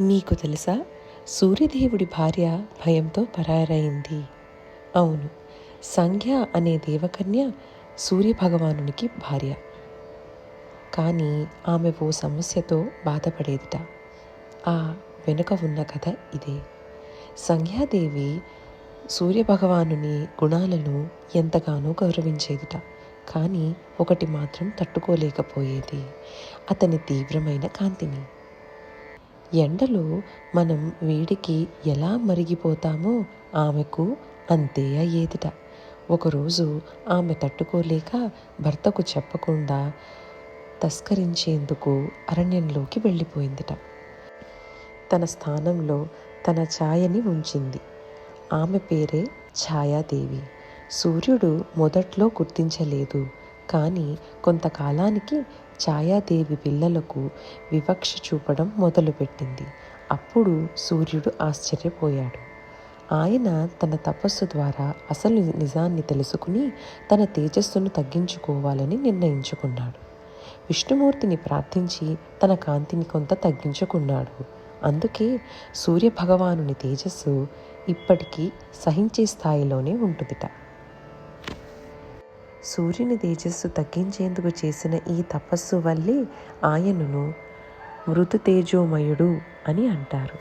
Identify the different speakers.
Speaker 1: నీకు తెలుసా, సూర్యదేవుడి భార్య భయంతో పరారైంది. అవును, సంధ్య అనే దేవకన్య సూర్యభగవానునికి భార్య. కానీ ఆమె ఓ సమస్యతో బాధపడేదిట. ఆ వెనుక ఉన్న కథ ఇదే. సంధ్యాదేవి సూర్యభగవానుని గుణాలను ఎంతగానో గౌరవించేదిట. కానీ ఒకటి మాత్రం తట్టుకోలేకపోయేది, అతని తీవ్రమైన కాంతిని. ఎండలో మనం వేడికి ఎలా మరిగిపోతామో ఆమెకు అంతే అయ్యేదిట. ఒకరోజు ఆమె తట్టుకోలేక భర్తకు చెప్పకుండా తస్కరించేందుకు అరణ్యంలోకి వెళ్ళిపోయిందిట. తన స్థానంలో తన ఛాయని ఉంచింది. ఆమె పేరే ఛాయాదేవి. సూర్యుడు మొదట్లో గుర్తించలేదు, కానీ కొంతకాలానికి ఛాయాదేవి పిల్లలకు వివక్ష చూపడం మొదలుపెట్టింది. అప్పుడు సూర్యుడు ఆశ్చర్యపోయాడు. ఆయన తన తపస్సు ద్వారా అసలు నిజాన్ని తెలుసుకుని తన తేజస్సును తగ్గించుకోవాలని నిర్ణయించుకున్నాడు. విష్ణుమూర్తిని ప్రార్థించి తన కాంతిని కొంత తగ్గించుకున్నాడు. అందుకే సూర్యభగవానుని తేజస్సు ఇప్పటికీ సహించే స్థాయిలోనే ఉంటుందిట. సూర్యుని తేజస్సు తగ్గించేందుకు చేసిన ఈ తపస్సు వల్లే ఆయనను మృదు తేజోమయుడు అని అంటారు.